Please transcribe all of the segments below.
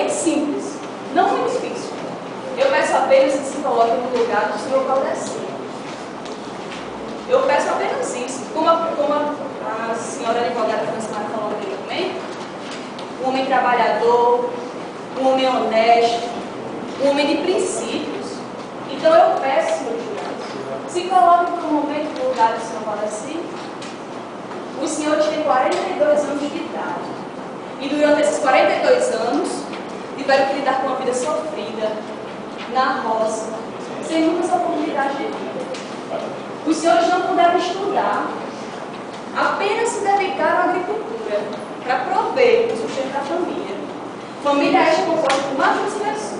bem simples, não muito difícil. Eu peço apenas que se coloque no lugar do Senhor Valdeci. Eu peço apenas isso. Como a senhora advogada Francimara falou anteriormente, um homem trabalhador, um homem honesto, um homem de princípios. Então eu peço, senhor juiz, se coloque por um momento no lugar do Senhor Valdeci. Os senhores têm 42 anos de idade. E durante esses 42 anos, tiveram que lidar com uma vida sofrida, na roça, sem muitas oportunidades de vida. Os senhores não puderam estudar, apenas se dedicaram à agricultura, para prover o sustento da família. Família esta composta por mais duas pessoas.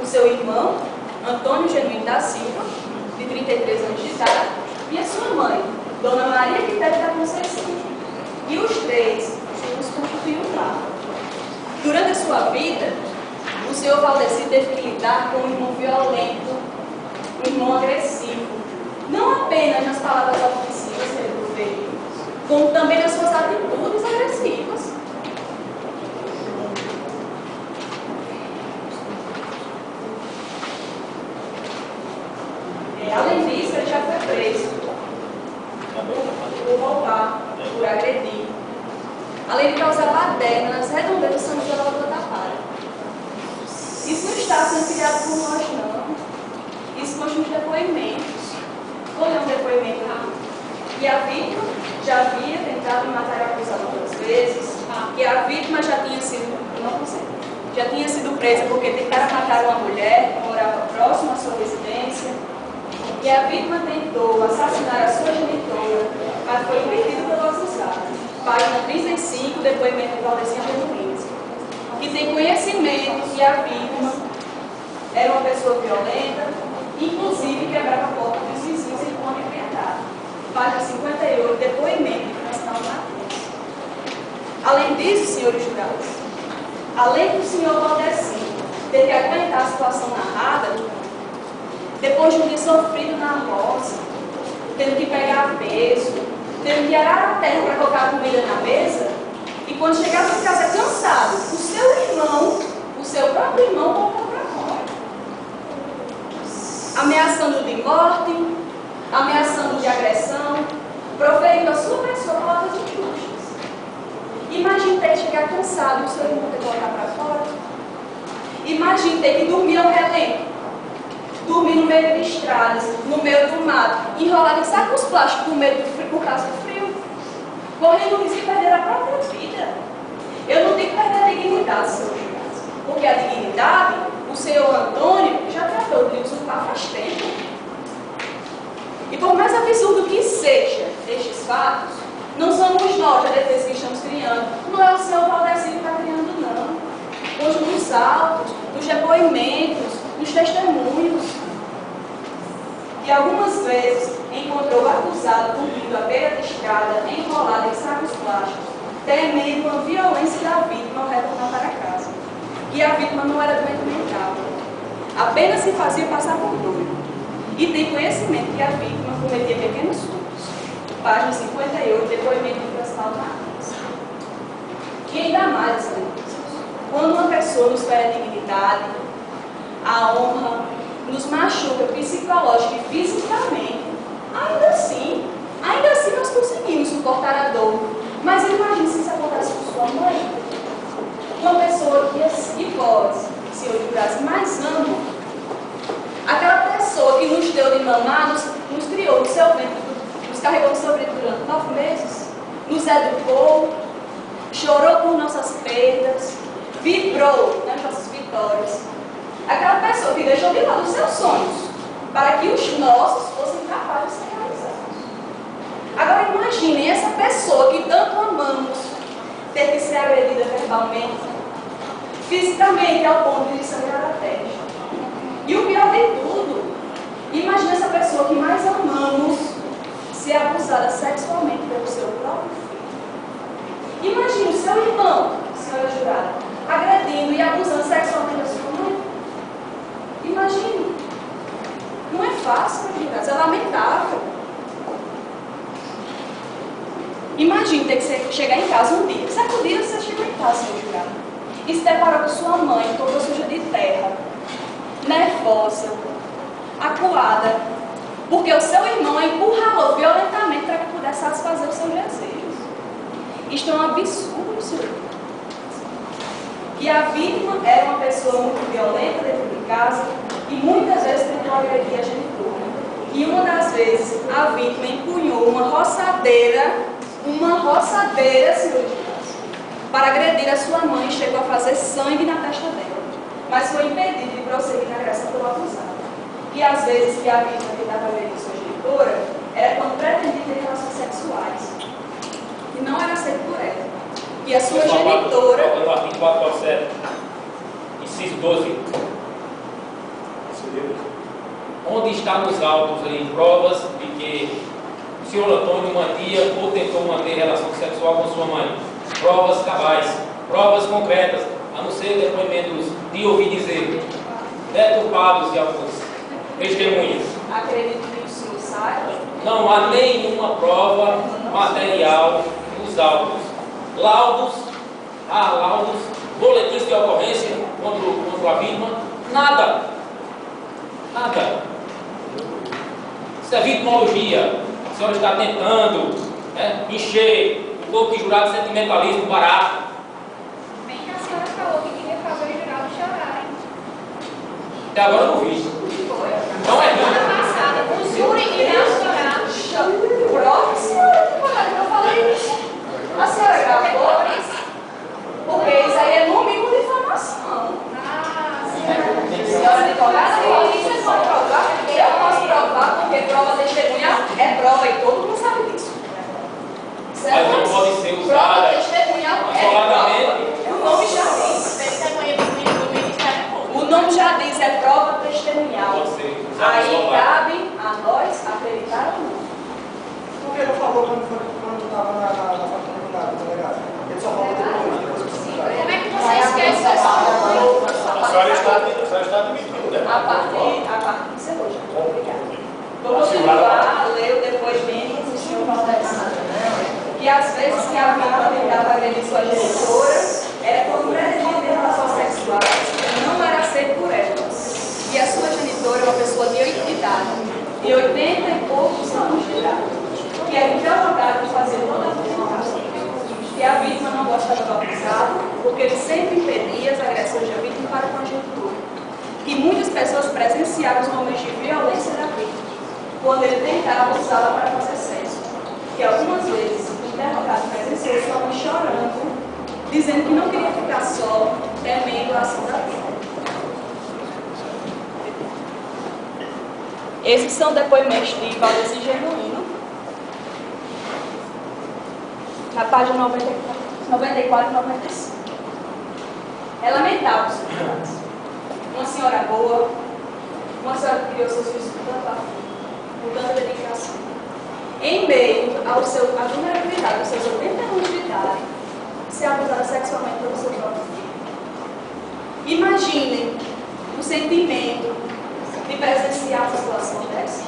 O seu irmão, Antônio Genuíno da Silva, de 33 anos de idade, e a sua mãe, Dona Maria Quitéria da Conceição. E os três juntos constituíam um lar. Durante a sua vida, o senhor Valdeci teve que lidar com um irmão violento, um irmão agressivo, não apenas nas palavras ofensivas que ele proferiu, como também nas suas atitudes agressivas. Além disso, ele já foi preso por roubar, por agredir, além de causar baderna nas redondezas de São José da Tapara. Isso não está sendo criado por nós, não. Isso consta nos depoimentos. Vou ler um depoimento que a vítima já havia tentado matar o acusado duas vezes, que a vítima já tinha sido presa porque tentaram matar uma mulher que morava próximo à sua residência, que a vítima tentou assassinar a sua genitora, mas foi impedido pelo acusado. Página 35, depoimento de Valdeci Genuíno, que tem conhecimento que a vítima era uma pessoa violenta, inclusive quebrava a porta dos vizinhos em uma propriedade. Página 58, depoimento de Francisco Matheus. Além disso, senhores jurados, além do senhor Valdeci ter que aguentar a situação narrada, depois de um dia sofrido na roça, tendo que pegar peso, tendo que arar a terra para colocar a comida na mesa, e quando chegava em casa cansado, o seu irmão, o seu próprio irmão, voltou para fora, ameaçando de morte, ameaçando de agressão, proferindo a sua pessoa palavras injustas. Imagine ter que chegar cansado e o seu irmão ter que voltar para fora. Imagine ter que dormir ao relento, dormir no meio de estradas, no meio do mato, enrolado em sacos plásticos por causa do frio, correndo o risco de perder a própria vida. Eu não tenho que perder a dignidade, senhor juiz, porque a dignidade, o senhor Antônio já tratou de usurpar faz tempo. E por mais absurdo que seja estes fatos, não somos nós a defesa que estamos criando, não é o senhor Valdeci que está criando, não. Hoje nos autos, nos depoimentos, nos testemunhos. E algumas vezes encontrou o acusado dormindo à beira da estrada, enrolado em sacos plásticos, temendo uma violência da vítima ao retornar para casa. E a vítima não era doente mental, apenas se fazia passar por doido. E tem conhecimento que a vítima cometia pequenos furtos. Página 58, depoimento de Francisco Matheus. E ainda mais, excelências, quando uma pessoa nos fere a dignidade, a honra, nos machuca psicológica e fisicamente, ainda assim nós conseguimos suportar a dor. Mas imagine se isso acontece com sua mãe, uma pessoa que pode, senhor de Brasil, mais ama, aquela pessoa que nos deu de mamar, nos criou no seu ventre, nos carregou no seu ventre durante 9 meses, nos educou, chorou por nossas perdas, vibrou nas nossas vitórias. Aquela pessoa que deixou de lado os seus sonhos para que os nossos fossem capazes de ser realizados. Agora imaginem essa pessoa que tanto amamos ter que ser agredida verbalmente, fisicamente, ao ponto de sangrar a testa. E o pior de tudo, imagine essa pessoa que mais amamos ser abusada sexualmente pelo seu próprio filho. Imagine o seu irmão, senhora jurada, agredindo e abusando sexualmente da sua mãe. Imagine. Não é fácil, é lamentável. Imagine ter que chegar em casa um dia. Certo dia você chegou em casa, senhor jurado, e se deparou com sua mãe toda suja de terra, nervosa, acuada, porque o seu irmão a encurralou violentamente para que pudesse satisfazer os seus desejos. Isto é um absurdo, senhor. E a vítima era uma pessoa muito violenta dentro de casa e muitas vezes tentou agredir a genitora. E uma das vezes a vítima empunhou uma roçadeira, senhor, para agredir a sua mãe e chegou a fazer sangue na testa dela. Mas foi impedido de prosseguir na agressão pelo acusado. E às vezes que a vítima tentava agredir sua genitora era quando pretendia ter relações sexuais. E não era aceito por ela. E a sua genitora... No artigo 447, inciso 12. Onde está nos autos aí provas de que o senhor Antônio mantinha ou tentou manter relação sexual com sua mãe? Provas cabais, provas concretas, a não ser depoimentos de ouvir dizer, deturpados de alguns testemunhas. Acredito que o senhor saiba. Não há nenhuma prova material nos autos. Laudos, boletins de ocorrência contra a vítima, nada. Isso é vitimologia. A senhora está tentando encher o corpo de jurado de sentimentalismo barato. Bem que a senhora falou que queria fazer o jurado chorar, hein? Até agora eu não vi. Não é Semana não. passada, o júri irá chorar. Prova, senhora, eu falei isso. A senhora gravou? Porque isso aí é no mínimo de informação. Senhora advogada, vocês vão provar? Eu posso provar porque prova testemunha é prova e todo mundo sabe disso. Mas não pode ser Prova usada testemunhal é isoladamente. prova. O nome já diz. Testemunha do Ministério Público. O nome já diz, é prova testemunhal. Pode ser usada Aí isolada. cabe a nós acreditar ou não. Por que não falou quando estava na faculdade, delegado? Ele só falou depois que você Como é que você esquece dessa A senhora está admitindo, né? A parte que você hoje. Obrigada. Vamos continuar a ler o depoimento do senhor Valdemar. Que às vezes que a vítima tentava agredir sua genitora, era quando pretendia ter relações sexuais, não era aceito por ela. E a sua genitora é uma pessoa de idade, de 80 e poucos anos de idade, que era interrogada de fazer toda a documentação. E a vítima não gostava do acusado, porque ele sempre impedia as agressões da vítima para com a genitora. E muitas pessoas presenciaram os momentos de violência da vítima, quando ele tentava usá-la para fazer sexo. E algumas vezes o interrogado presenciou sua mãe chorando, dizendo que não queria ficar só, temendo a ação da vítima. Esses são depoimentos de Valdeci Genuíno, na página 94 e 95. É lamentável, senhores. Uma senhora boa, uma senhora que criou seus filhos com tanto afeto, com tanta dedicação. Em meio à vulnerabilidade dos seus 80 anos de idade, ser abusada sexualmente pelo seu próprio filho. Imaginem o sentimento de presenciar uma situação dessa.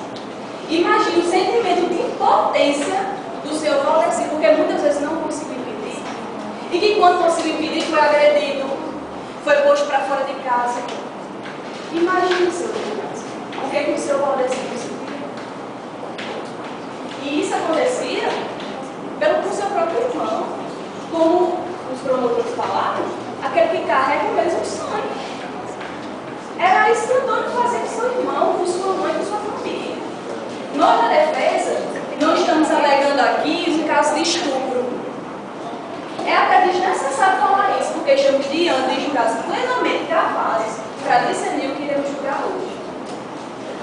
Imagine o sentimento de impotência do seu Valdeci, porque muitas vezes não conseguiu impedir. E que quando conseguiu impedir, foi agredido, foi posto para fora de casa. Imagine, seu Deus, o que o seu Valdeci conseguiu. E isso acontecia com seu próprio irmão. Como os promotores falaram, aquele que carrega o mesmo sangue. Era isso que Antônio fazia com seu irmão, com sua mãe, com sua família. Nós, na defesa, não estamos alegando aqui um caso de estupro. É até desnecessário falar isso, porque estamos diante de jurados plenamente capazes para discernir o que iremos julgar hoje.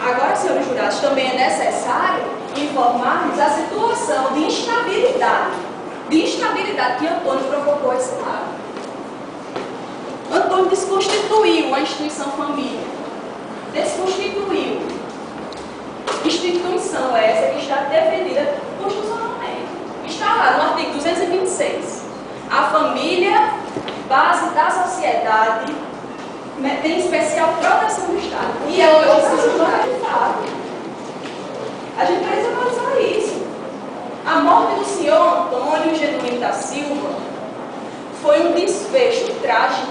Agora, senhores jurados, também é necessário informarmos a situação de instabilidade que Antônio provocou a esse lado. Antônio desconstituiu a instituição família. Desconstituiu. Instituição essa que está defendida constitucionalmente. Está lá no artigo 226. A família, base da sociedade, tem especial proteção do Estado. E é hoje de fato. A gente precisa analisar isso. A morte do senhor Antônio Genuíno da Silva foi um desfecho trágico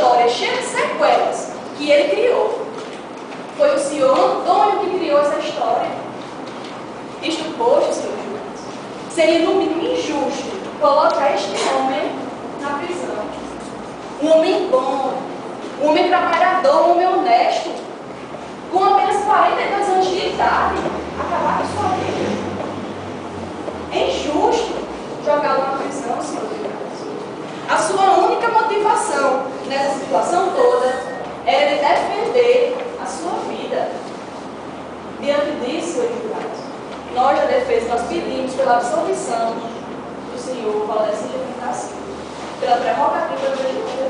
história cheia de sequelas que ele criou. Foi o senhor Antônio que criou essa história. Isto posto, senhor juiz, seria no mínimo injusto colocar este homem na prisão. Um homem bom, um homem trabalhador, um homem honesto, com apenas 42 anos de idade, acabar com sua vida. É injusto jogá-lo na prisão, senhor juiz. A sua única motivação nessa situação toda era de defender a sua vida. Diante disso, senhor juiz, nós da defesa, nós pedimos pela absolvição do senhor Valdeci de Francisco, pela prerrogativa do juiz.